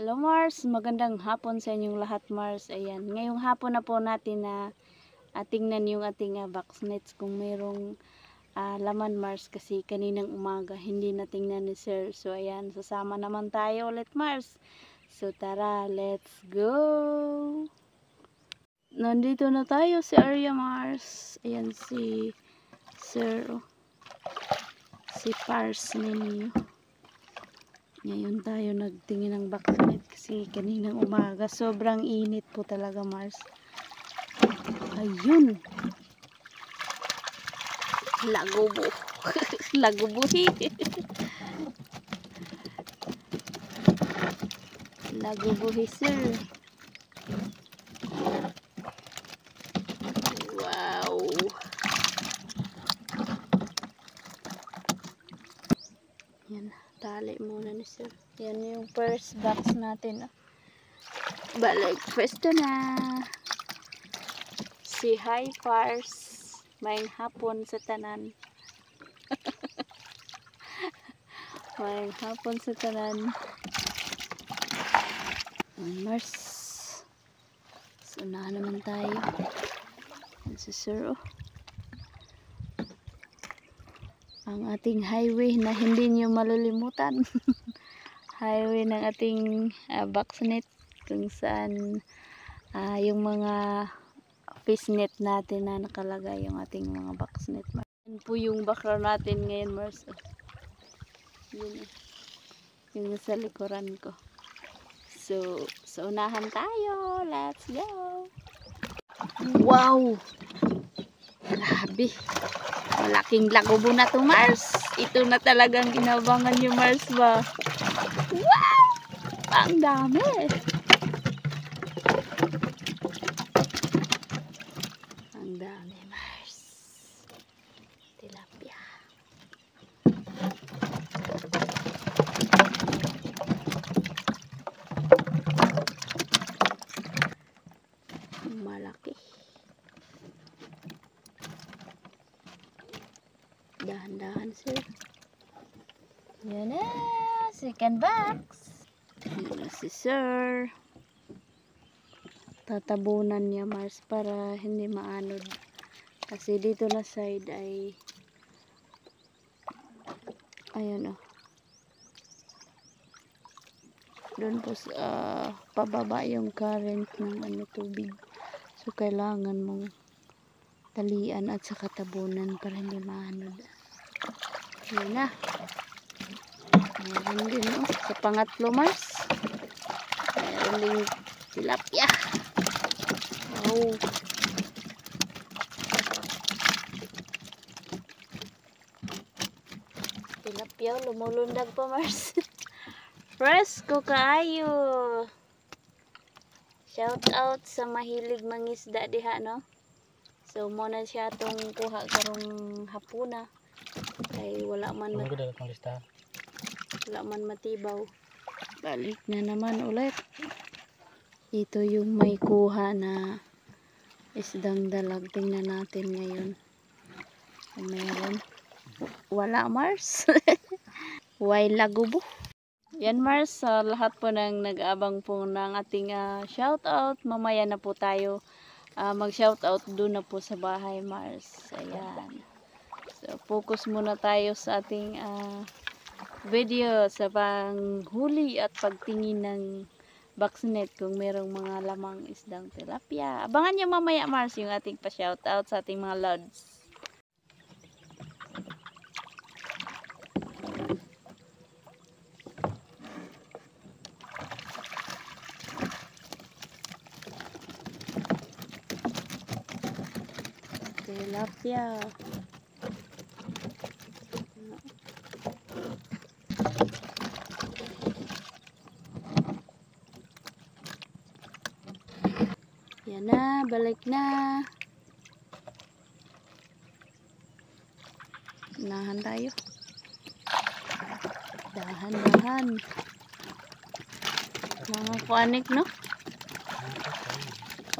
Hello Mars, magandang hapon sa inyong lahat Mars. Ayan, ngayong hapon na po natin na tingnan yung ating box nets kung mayroong laman Mars kasi kaninang umaga hindi na tingnan ni Sir. So ayan, sasama naman tayo ulit Mars. So tara, let's go! Nandito na tayo sa area Mars. Ayan si Sir, si Pars ninyo. Ngayon tayo nagtingin ng backlight kasi kaninang umaga sobrang init po talaga Mars. Ayun. Lagubo. Lagubuhi. Lagubuhi sir. Wow. Yan. Tali muna ni sir. Yan yung first box natin. Balik pwesto na. Si Hi Pars. Maayong hapon sa tanan. Maayong hapon sa tanan. Mars. So na naman tayo. Si sir ang ating highway na hindi nyo malilimutan. Highway ng ating boxnet kung saan yung mga fish net natin na nakalagay yung ating mga boxnet. Yan po yung background natin ngayon Mars. Yun yung sa likuran ko. So sa unahan tayo. Let's go! Wow! Grabe! Malaking lagubo na to Mars. Ito na talagang inabangan nyo Mars ba? Wow! Ang dami! Ang dami Mars. Tilapia. Malaki. Dahan-dahan sir. Yan na. Second box. Yan na si sir. Tatabunan niya Mars para hindi maanod. Kasi dito na side ay ayan doon po sa pababa yung current ng tubig. So kailangan mong talian at saka tabunan para hindi maanod. Yan na. Meron din sa pangatlo Mars. Meron din tilapia. Wow. Tilapia lumulundag pa Mars. Fresco kaayo. Shout out sa mahilig mangisda diha no. So muna siya tong kuha karong hapuna. Kay wala man matibaw. Balik na naman ulit. Ito yung may kuha na isdang dalag. Tingnan natin ngayon. Kung meron. Wala Mars. Why lagubo? Yan Mars, lahat po ng nag-aabang po ng ating shout out. Mamaya na po tayo mag shout out doon na po sa bahay Mars. Ayan. So focus muna tayo sa ating video sa panghuli at pagtingin ng boxnet kung merong mga lamang isdang tilapia. Abangan nyo mamaya Mars yung ating pa shout out sa ating mga lods. Tilapia. Yan na, balik na. Unahan tayo. Dahan-dahan. Mga kuanik no?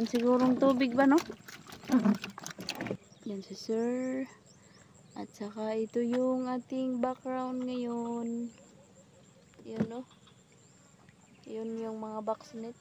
Sigurong tubig ba no? Yan si sir. At saka ito yung ating background ngayon. Yan Yun yung mga box net.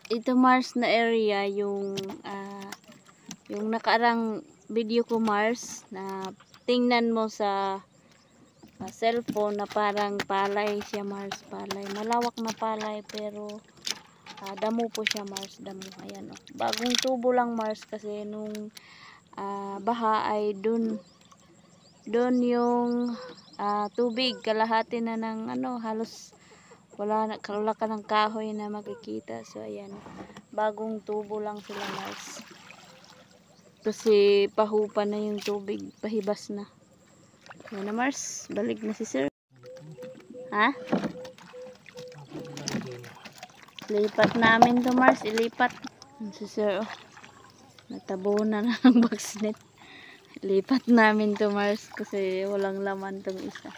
Ito Mars na area yung nakaarang video ko Mars na tingnan mo sa cellphone na parang palay siya Mars, palay. Malawak na palay pero damo po siya Mars, damo. Ayan oh. Bagong tubo lang Mars kasi nung baha ay dun yung tubig kalahati na ng halos wala ka ng kahoy na makikita. So ayan, bagong tubo lang sila Mars kasi pahupa na yung tubig, pahibas na. Ayan na Mars, balik na si sir. Ha? Lipat namin to Mars, ilipat si sir oh. Natabunan na ng box net. Lipat namin to Mars kasi walang laman tong isa.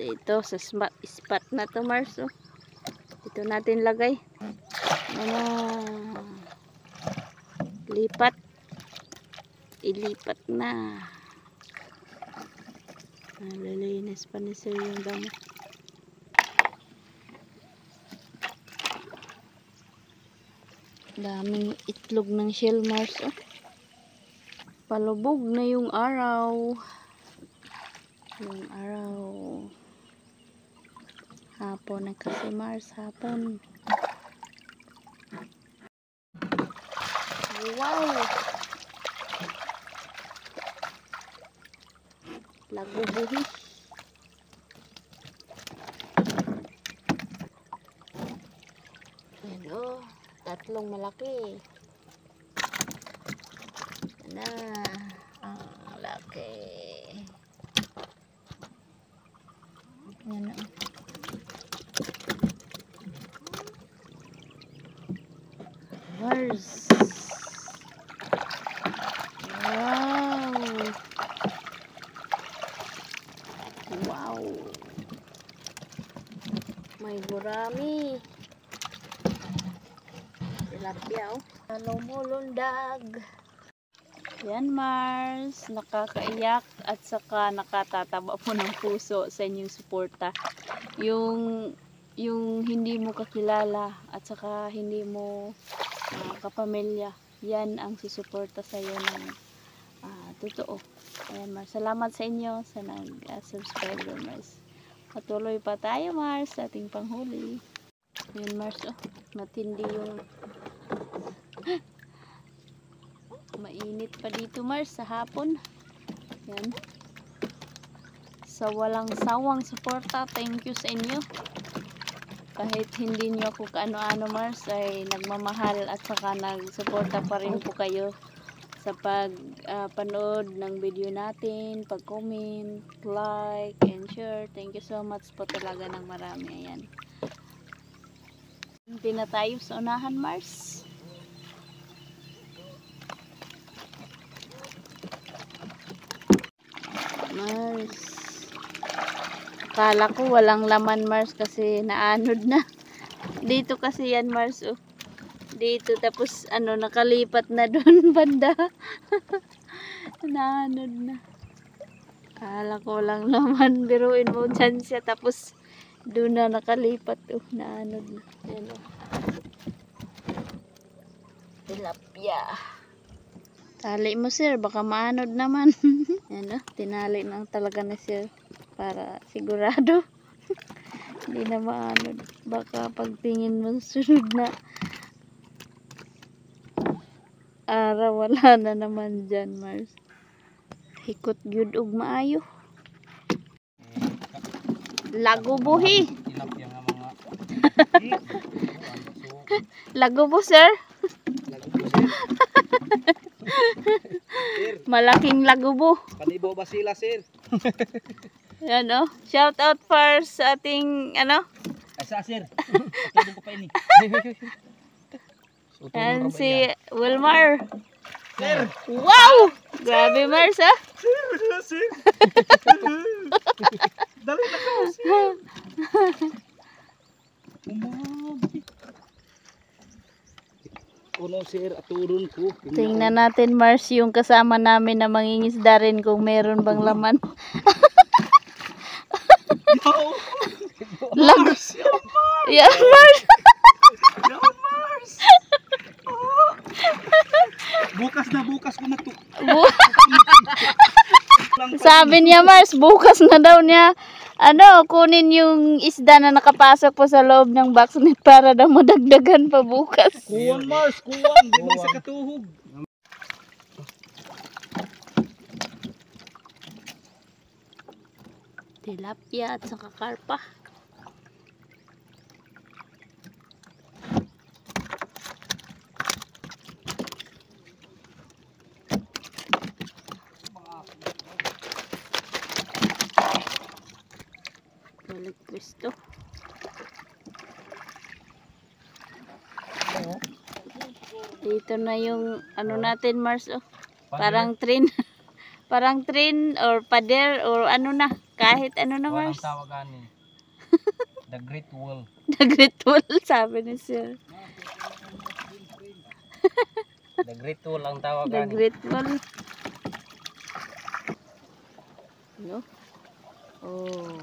Dito sa spot na to Mars oh. Dito natin lagay. Lipat. Ilipat na. Nalilinis pa ni sir yung damo. Daming itlog ng shell Mars oh. Palubog na yung araw. Hapon na kasi Mars, hapon. Wow! Lago buhi. Ayan o, tatlong malaki. Ayan na, ang laki. Ayan na o. Mars. Wow. May gurami. Tilapia oh. Lumulundag. Yan Mars. Nakakaiyak at saka nakatataba po ng puso sa inyong suporta. Yung hindi mo kakilala at saka hindi mo kapamilya, yan ang susuporta sa iyo ng totoo. Ayan Mars, salamat sa inyo sa nag-subscribe Mars. Patuloy pa tayo Mars sa ating panghuli. Ayan Mars oh, matindi yung mainit pa dito Mars sa hapon. Yan, sa walang sawang suporta, thank you sa inyo. Kahit hindi nyo ako kaano-ano Mars ay nagmamahal at saka nagsuporta pa rin po kayo sa panood ng video natin, pag-comment, like, and share. Thank you so much po talaga ng marami. Ayan. Hindi na tayo sa unahan Mars. Akala ko walang laman Mars kasi naanod na. Dito kasi yan Mars oh. Dito tapos nakalipat na doon banda. Naanod na. Akala ko walang laman, biruin mo dyan siya tapos doon na nakalipat oh. Naanod na. Yan oh. Tilapia. Tali mo sir, baka maanod naman. Yan oh, tinali lang talaga ni sir para sigurado. Hindi na maanod. Baka pagtingin mo sunod na araw wala na naman dyan Mars. Hikot gyud og maayo. Lago buhi. Lago po sir. Malaking lagubo. Panibo ba sila sir? Yan oh. Shout out for sa ating Asa sir? Patuloy ko pa ini. And si Wilmar. Sir. Wow! Grabe Mars ah. Sir. Dali na ka sir. Kuno sir aturun ko. Tingnan natin Mars yung kasama namin na mangingisda rin kung meron bang laman. Lag. Mars! Yan, Mars. Yan, Mars! Bukas ko na to. Bu- Sabi niya, Mars, bukas na daw niya, kunin yung isda na nakapasok po sa loob ng boxnet para daw madagdagan pa bukas. Kuwan, Mars, kuwan. Di ba sa katuhog? Tilapia at saka karpa. Balik pwesto. Dito na yung natin, Mars, oh. Parang train. Parang train or pader or na. Kahit na, Mars. Walang tawagan eh. The Great Wall. The Great Wall, sabi ni Sir. The Great Wall ang The tawagan. Great Wall. No? Oh.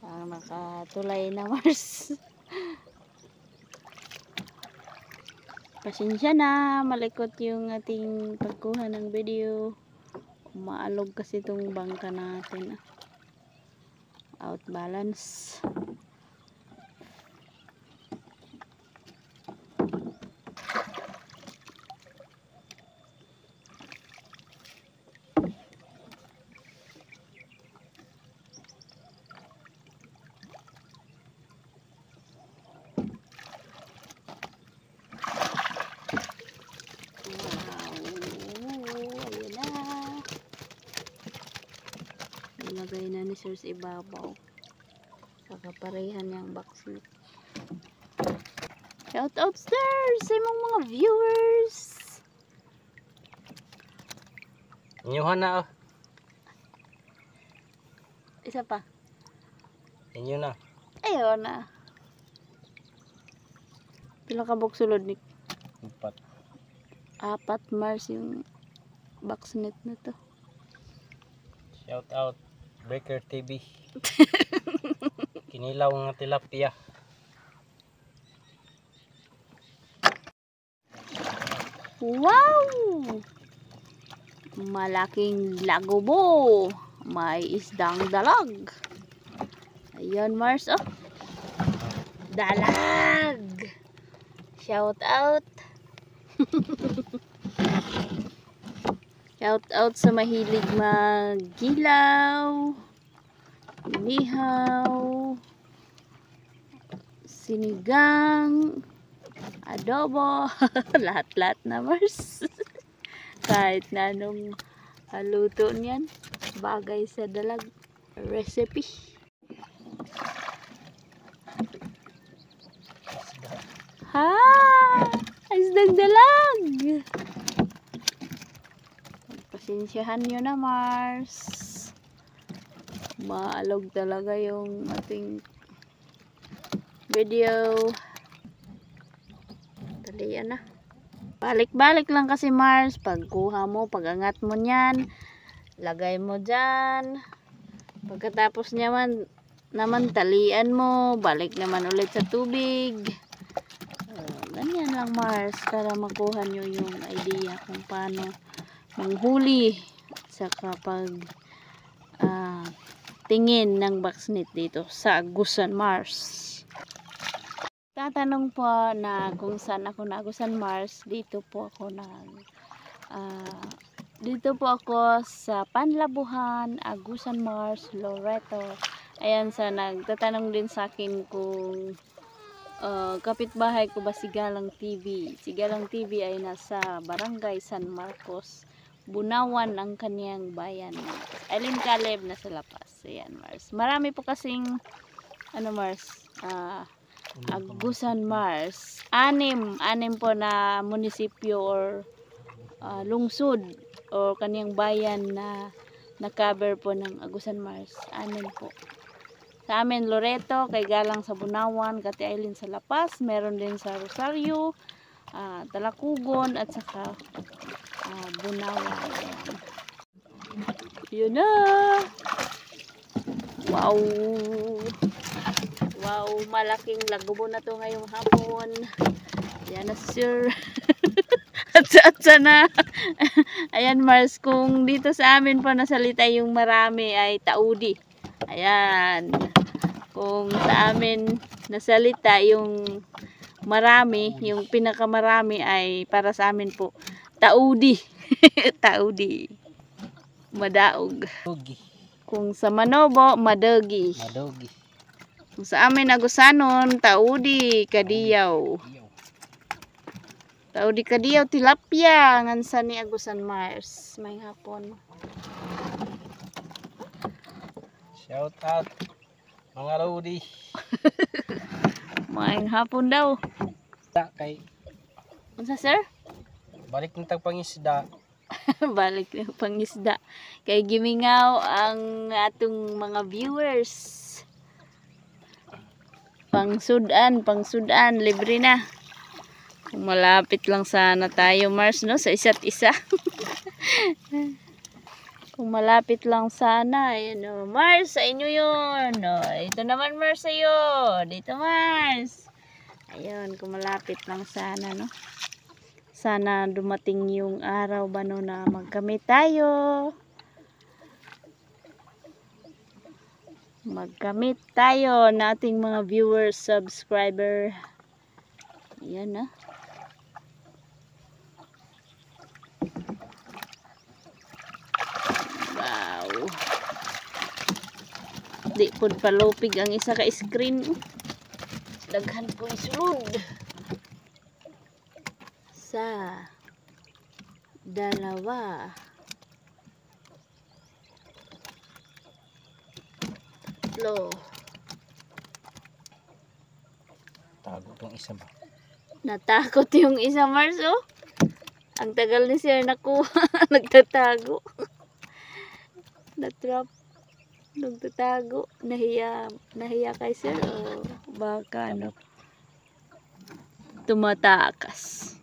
Ang nakatulay na, Mars. Pasensya na, malikot yung ating pagkuha ng video. Maalog kasi itong bangka natin. Out balance. Ilagay na ni Sir sa ibabaw. Kakaparehan niyang boxnet. Shout out stars sa imong mga viewers. Inyuhan na. Isa pa. Inyo na. Ayun na. Pila ka box sulod ni? 4 Mars yung boxnet na to. Shout out Breaker TV. Kinilaw nga tilapia. Wow! Malaking lagobo. May isdang dalag. Ayan, Mars, oh. Dalag! Shout out. Shout out sa mahilig maggilaw, inihaw, sinigang, adobo, lahat-lahat na, Mars. Kahit na anong luto niyan, bagay sa dalag recipe. Ha! Isdang dalag! Pasensyahan nyo na, Mars. Maalog talaga yung ating video. Talian na. Balik-balik lang kasi, Mars. Pagkuha mo, pagangat mo nyan, lagay mo dyan. Pagkatapos naman talian mo, balik naman ulit sa tubig. Ganyan lang, Mars, para makuha nyo yung idea kung paano manghuli sa kapag tingin ng boxnet dito sa Agusan, Mars. Tatanong po na kung saan ako na Agusan, Mars. Dito po ako sa Panlabuhan, Agusan, Mars, Loreto. Ayan, sa nagtatanong din sa akin kung kapitbahay ko ba si Galang TV. Si Galang TV ay nasa Barangay San Marcos, Bunawan ang kaniyang bayan. Alin Caleb na sa Lapas. Ayan, Mars. Marami po kasing Mars, Agusan, Mars. Anim po na munisipyo or lungsod o kaniyang bayan na na-cover po ng Agusan, Mars. Anim po. Sa amin, Loreto, kay Galang sa Bunawan, Kati Island sa Lapas, meron din sa Rosario, Talakugon, at saka Bunawan. Yun na! Wow. Wow, malaking lagobo na to ngayong hapon. Yan na sir. Atsa na. Ayan Mars, kung dito sa amin po nasalita yung marami ay taudi. Ayan. Kung sa amin nasalita yung marami, yung pinakamarami ay para sa amin po taudi. Taudi. Madaog. Dogi. Kung sa Manobo, madagi. Madogi. Kung sa amin Agusanon, taudi, kadiyaw. Iyaw. Taudi kadiyaw, tilapia. Ngansa ni Agusan Mars. May hapon. Shout out mga Rodi. May hapon daw. Ta kay Unsa sir? balik ng tagpangisda. Balik na pangisda. Kay gimingaw ang atong mga viewers. Pangsudan, libre na. Kung malapit lang sana tayo Mars no sa isa't isa. Kung malapit lang sana, ayan o. Mars, sa inyo yun. O, ito naman Mars sa'yo. Dito Mars. Ayun, kung malapit lang sana no. Sana dumating yung araw ba no na magkamit tayo. Magkamit tayo na ating mga viewers, subscriber. Ayan na. Wow. Di pod palupig ang isa ka screen. Daghan po isulod. Sa dalawa. Tatlo. Tago tong isa ba? Natakot yung isa Mars oh. Ang tagal ni sir nakuha. Nagtatago. Natrap. Nagtatago. Nahiya kay sir. Oh, baka ano. Tumatakas.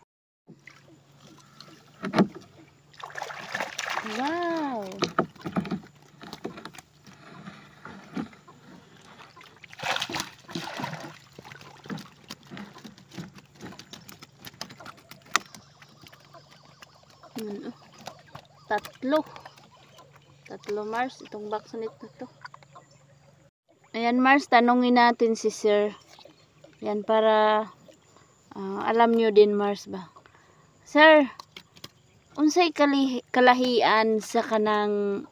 Wow. Yun, oh. Tatlo Mars. Itong box nito to. Ayan Mars, tanongin natin si sir. Yan para alam nyo din Mars ba. Sir, unsay kalahian sa kanang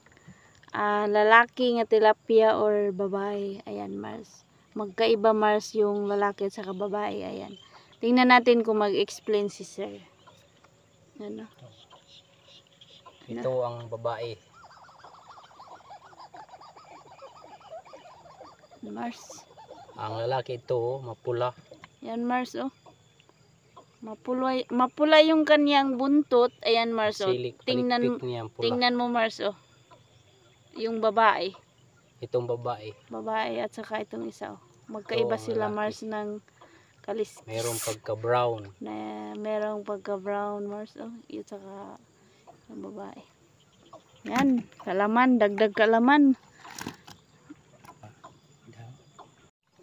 lalaki nga tilapia or babae? Ayan Mars. Magkaiba Mars yung lalaki at saka babae. Ayan. Tingnan natin kung mag-explain si sir. Ano? Ito ang babae. Mars. Ang lalaki ito mapula. Yan Mars oh. Mapula yung kanyang buntot. Ayan Mars oh. Silik, Tingnan palikpik niya ang pula. tingnan mo Mars oh. Yung babae. Itong babae. Babae at saka itong isa oh. Magkaiba Ito, sila lalaki. Mars ng kalis. Mayroong pagka-brown. Na merong pagka brown Mars oh. At saka yung babae. Yan. Kalaman. Dagdag kalaman.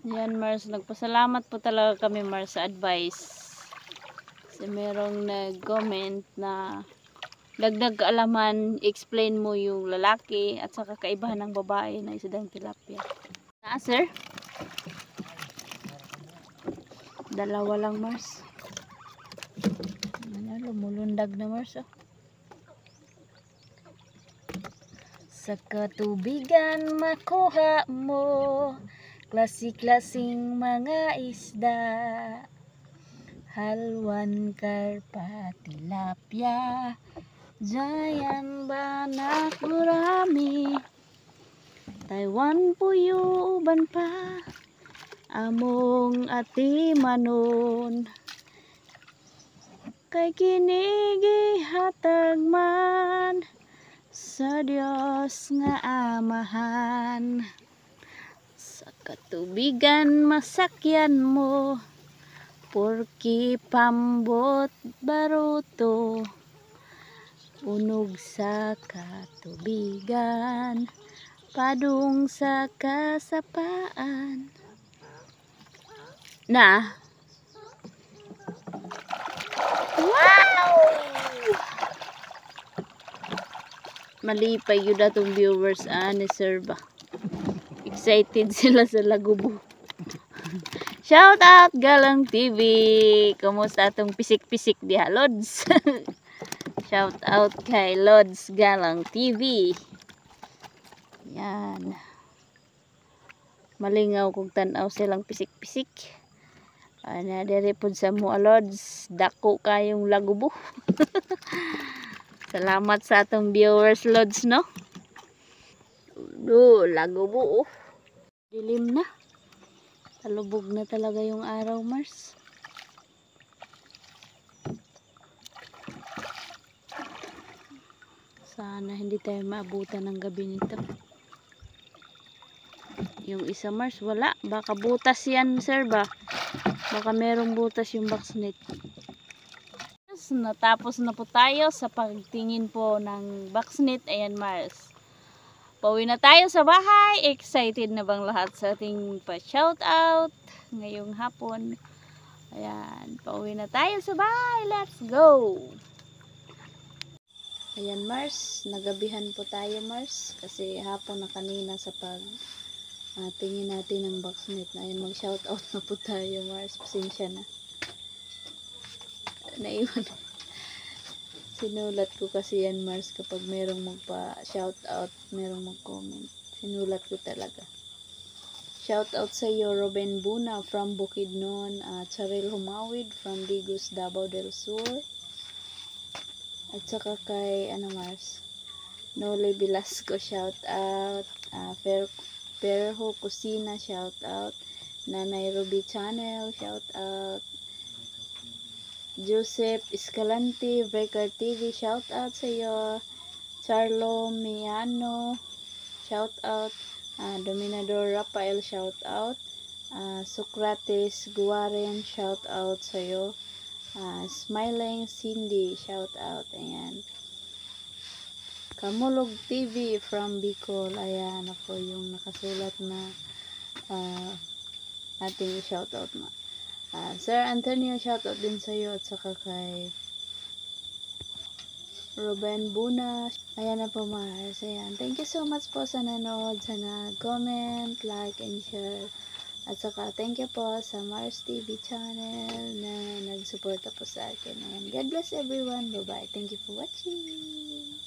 Yan Mars. Nagpasalamat po talaga kami Mars sa advice. Kasi merong nag-comment na dagdag kaalaman, explain mo yung lalaki at saka kaibahan ng babae na isdang tilapia. Sir? Dalawa lang Mars. Ano, lumulundag na Mars oh. Sa katubigan makuha mo klase-klaseng mga isda, halwan, karpa, tilapia, giant, banak, gurami, Taiwan, puyo, uban pa, among atimanon, kay kinigi hatag man sa Dios nga amahan. Sa katubigan masakyan mo, porki pambot baruto, unog sa katubigan, Padung sa kasapaan. Na. Wow! Malipay yun atong viewers ni Sir ba. Excited sila sa lagubo. Shout out Galang TV. Kumusta atong pisik-pisik diha, Lods? Shout out kay Lods Galang TV. Yan. Malingaw kung tanaw silang pisik-pisik. Ana diri pud sa mua, Lods. Dako kayong lagubo. Salamat sa atong viewers, Lods, no? Lagubo, oh. Dilim na. Talubog na talaga yung araw, Mars. Sana hindi tayo maabutan ng gabi nito. Yung isa, Mars, wala. Baka butas yan, sir, ba? Baka merong butas yung box net. Natapos na po tayo sa pagtingin po ng box net. Ayan, Mars. Pauwi na tayo sa bahay. Excited na bang lahat sa ating pa-shoutout ngayong hapon? Ayan, pauwi na tayo sa bahay. Let's go! Ayan, Mars. Nagabihan po tayo, Mars. Kasi hapon na kanina sa tingin natin ng box net. Ayan, mag-shoutout na po tayo, Mars. Pasensya na. Naiwan. Sinulat ko kasi yan, Mars, kapag merong magpa-shoutout, merong mag-comment. Sinulat ko talaga. Shoutout sa iyo, Ruben Buna from Bukidnon, Charil Humawid from Digos, Davao del Sur. At saka kay, Mars, Noli Velasco, shoutout. Perho Kusina, shoutout. Nanay Ruby Channel, shoutout. Joseph Escalante, Breaker TV, shout out sa iyo. Charlo Miano, shout out. Dominador Rafael, shout out. Socrates Guaren, shout out sa iyo. Smiling Cindy, shout out. Ayan. Kamulog TV from Bicol. Ayan ako yung nakasulat na ating shout out na. Sir Antonio, shoutout din sa iyo at saka kay Ruben Buna. Ayan na po, Mars. Ayan. Thank you so much po sa nanood, sa nag-comment, like, and share. At saka thank you po sa Mars TV channel na nagsuporta po sa akin. Ayan. God bless everyone. Bye-bye. Thank you for watching.